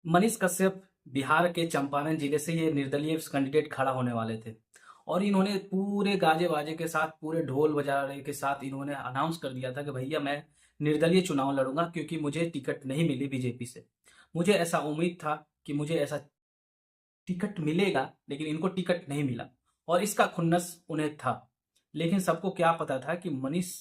मनीष कश्यप बिहार के चंपारण जिले से ये निर्दलीय कैंडिडेट खड़ा होने वाले थे और इन्होंने पूरे गाजे बाजे के साथ पूरे ढोल बजाने के साथ इन्होंने अनाउंस कर दिया था कि भैया मैं निर्दलीय चुनाव लड़ूंगा क्योंकि मुझे टिकट नहीं मिली बीजेपी से। मुझे ऐसा उम्मीद था कि मुझे ऐसा टिकट मिलेगा, लेकिन इनको टिकट नहीं मिला और इसका खुन्नस उन्हें था। लेकिन सबको क्या पता था कि मनीष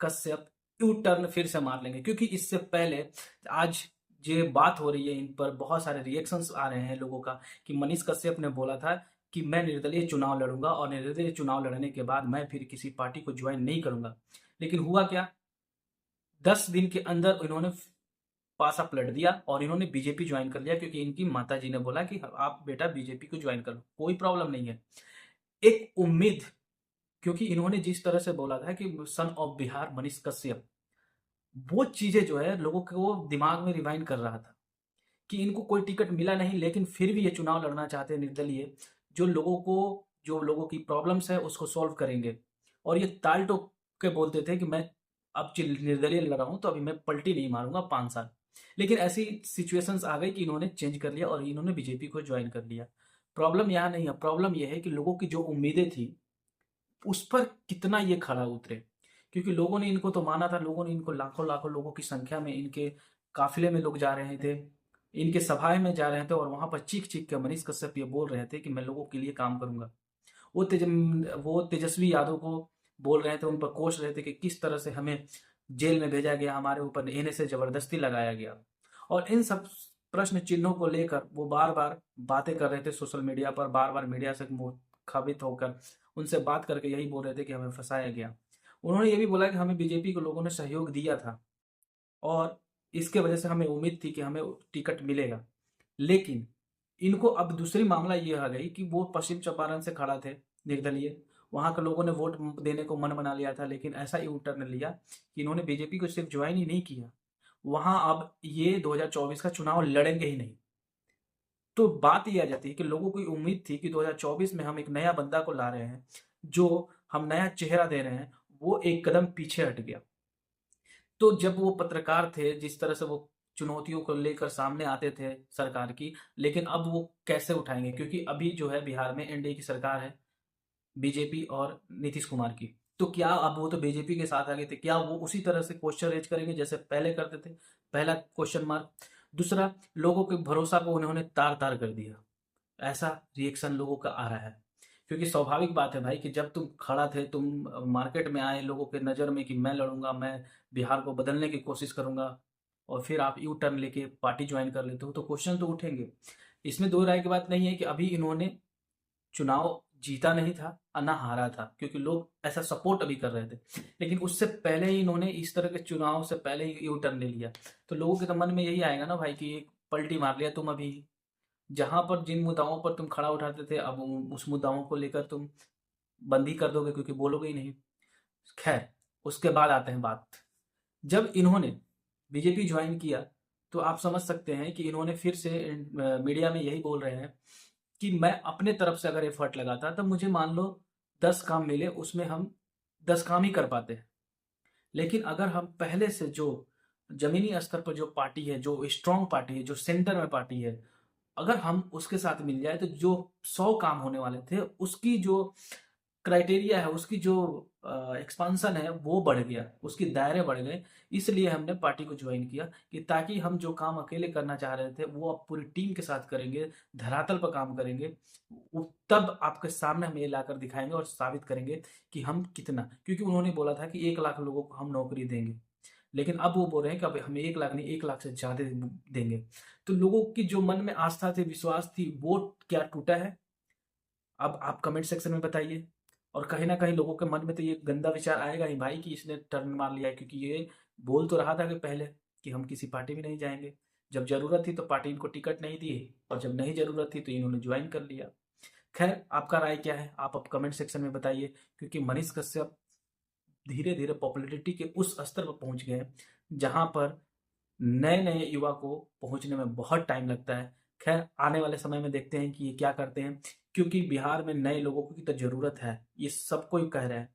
कश्यप यू टर्न फिर से मार लेंगे, क्योंकि इससे पहले आज जो बात हो रही है इन पर बहुत सारे रिएक्शंस आ रहे हैं लोगों का कि मनीष कश्यप ने बोला था कि मैं निर्दलीय चुनाव लड़ूंगा और निर्दलीय चुनाव लड़ने के बाद मैं फिर किसी पार्टी को ज्वाइन नहीं करूंगा। लेकिन हुआ क्या, 10 दिन के अंदर इन्होंने पासा पलट दिया और इन्होंने बीजेपी ज्वाइन कर लिया, क्योंकि इनकी माता जी ने बोला कि आप बेटा बीजेपी को ज्वाइन कर लो, कोई प्रॉब्लम नहीं है। एक उम्मीद, क्योंकि इन्होंने जिस तरह से बोला था कि सन ऑफ बिहार मनीष कश्यप, वो चीजें जो है लोगों को दिमाग में रिवाइंड कर रहा था कि इनको कोई टिकट मिला नहीं, लेकिन फिर भी ये चुनाव लड़ना चाहते हैं निर्दलीय, जो लोगों की प्रॉब्लम्स है उसको सॉल्व करेंगे। और ये ताल ठोक के बोलते थे कि मैं अब निर्दलीय लड़ रहा हूं तो अभी मैं पलटी नहीं मारूंगा 5 साल। लेकिन ऐसी सिचुएशंस आ गई कि इन्होंने चेंज कर लिया और इन्होंने बीजेपी को ज्वाइन कर लिया। प्रॉब्लम यहाँ नहीं है, प्रॉब्लम यह है कि लोगों की जो उम्मीदें थी उस पर कितना ये खरा उतरे, क्योंकि लोगों ने इनको तो माना था, लोगों ने इनको लाखों लाखों लोगों की संख्या में इनके काफिले में लोग जा रहे थे, इनके सभाएं में जा रहे थे और वहां पर चीख चीख के मनीष कश्यप ये बोल रहे थे कि मैं लोगों के लिए काम करूंगा। वो तेजस्वी यादव को बोल रहे थे, उन पर कोस रहे थे कि किस तरह से हमें जेल में भेजा गया, हमारे ऊपर एने से जबरदस्ती लगाया गया। और इन सब प्रश्न चिन्हों को लेकर वो बार बार बातें कर रहे थे सोशल मीडिया पर, बार बार मीडिया से मुखाबित होकर उनसे बात करके यही बोल रहे थे कि हमें फंसाया गया। उन्होंने ये भी बोला कि हमें बीजेपी के लोगों ने सहयोग दिया था और इसके वजह से हमें उम्मीद थी कि हमें टिकट मिलेगा। लेकिन इनको अब दूसरी मामला ये आ गई कि वो पश्चिम चंपारण से खड़ा थे निर्दलीय, वहां के लोगों ने वोट देने को मन बना लिया था, लेकिन ऐसा यू टर्न लिया कि इन्होंने बीजेपी को सिर्फ ज्वाइन ही नहीं किया, वहां अब ये 2024 का चुनाव लड़ेंगे ही नहीं। तो बात ये आ जाती है कि लोगों को उम्मीद थी कि 2024 में हम एक नया बंदा को ला रहे हैं, जो हम नया चेहरा दे रहे हैं, वो एक कदम पीछे हट गया। तो जब वो पत्रकार थे, जिस तरह से वो चुनौतियों को लेकर सामने आते थे सरकार की, लेकिन अब वो कैसे उठाएंगे, क्योंकि अभी जो है बिहार में एनडीए की सरकार है, बीजेपी और नीतीश कुमार की। तो क्या अब वो तो बीजेपी के साथ आ गए थे, क्या वो उसी तरह से क्वेश्चन रेज करेंगे जैसे पहले करते थे? पहला क्वेश्चन मार्क। दूसरा, लोगों के भरोसा को उन्होंने तार तार कर दिया, ऐसा रिएक्शन लोगों का आ रहा है। क्योंकि स्वाभाविक बात है भाई कि जब तुम खड़ा थे, तुम मार्केट में आए लोगों के नज़र में कि मैं लड़ूंगा, मैं बिहार को बदलने की कोशिश करूंगा, और फिर आप यू टर्न लेके पार्टी ज्वाइन कर लेते हो, तो क्वेश्चन तो उठेंगे। इसमें दो राय की बात नहीं है कि अभी इन्होंने चुनाव जीता नहीं था और ना हारा था, क्योंकि लोग ऐसा सपोर्ट अभी कर रहे थे। लेकिन उससे पहले ही इन्होंने इस तरह के चुनाव से पहले ही यू टर्न ले लिया, तो लोगों के तो मन में यही आएगा ना भाई कि एक पलटी मार लिया तुम अभी। जहां पर जिन मुद्दाओं पर तुम खड़ा उठाते थे, अब उस मुद्दाओं को लेकर तुम बंद ही कर दोगे, क्योंकि बोलोगे ही नहीं। खैर, उसके बाद आते हैं बात, जब इन्होंने बीजेपी ज्वाइन किया तो आप समझ सकते हैं कि इन्होंने फिर से मीडिया में यही बोल रहे हैं कि मैं अपने तरफ से अगर एफर्ट लगाता तो मुझे मान लो 10 काम मिले, उसमें हम 10 काम ही कर पाते हैं। लेकिन अगर हम पहले से जो जमीनी स्तर पर जो पार्टी है, जो स्ट्रांग पार्टी है, जो सेंटर में पार्टी है, अगर हम उसके साथ मिल जाए तो जो 100 काम होने वाले थे उसकी जो क्राइटेरिया है, उसकी जो एक्सपांसन है वो बढ़ गया, उसके दायरे बढ़ गए। इसलिए हमने पार्टी को ज्वाइन किया कि ताकि हम जो काम अकेले करना चाह रहे थे वो अब पूरी टीम के साथ करेंगे, धरातल पर काम करेंगे। तब आपके सामने हम ये लाकर दिखाएंगे और साबित करेंगे कि हम कितना, क्योंकि उन्होंने बोला था कि 1 लाख लोगों को हम नौकरी देंगे, लेकिन अब वो बोल रहे हैं कि अब हमें 1 लाख नहीं, 1 लाख से ज्यादा देंगे। तो लोगों की जो मन में आस्था थी, विश्वास थी, वो क्या टूटा है? अब आप कमेंट सेक्शन में बताइए। और कहीं ना कहीं लोगों के मन में तो ये गंदा विचार आएगा ही भाई कि इसने टर्न मार लिया है, क्योंकि ये बोल तो रहा था कि पहले कि हम किसी पार्टी में नहीं जाएंगे, जब जरूरत थी तो पार्टी इनको टिकट नहीं दी, और जब नहीं जरूरत थी तो इन्होंने ज्वाइन कर लिया। खैर, आपका राय क्या है आप अब कमेंट सेक्शन में बताइए, क्योंकि मनीष कश्यप धीरे धीरे पॉपुलैरिटी के उस स्तर पर पहुंच गए जहां पर नए नए युवा को पहुंचने में बहुत टाइम लगता है। खैर, आने वाले समय में देखते हैं कि ये क्या करते हैं, क्योंकि बिहार में नए लोगों की तो जरूरत है, ये सब कोई कह रहा है।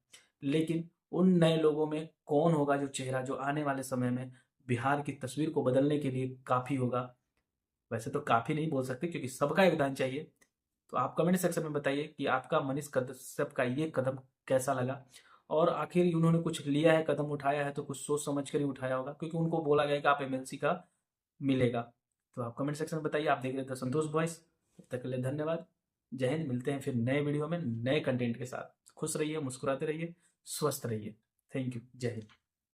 लेकिन उन नए लोगों में कौन होगा जो चेहरा जो आने वाले समय में बिहार की तस्वीर को बदलने के लिए काफी होगा, वैसे तो काफ़ी नहीं बोल सकते क्योंकि सबका योगदान चाहिए। तो आप कमेंट सेक्शन में बताइए कि आपका मनीष कश्यप का ये कदम कैसा लगा, और आखिर उन्होंने कुछ लिया है, कदम उठाया है तो कुछ सोच समझ कर ही उठाया होगा, क्योंकि उनको बोला गया है कि आप एमएनसी का मिलेगा। तो आप कमेंट सेक्शन में बताइए। आप देख रहे थे संतोष वॉइस। तब तक के लिए धन्यवाद। जय हिंद। मिलते हैं फिर नए वीडियो में नए कंटेंट के साथ। खुश रहिए, मुस्कुराते रहिए, स्वस्थ रहिए। Thank you. जय हिंद।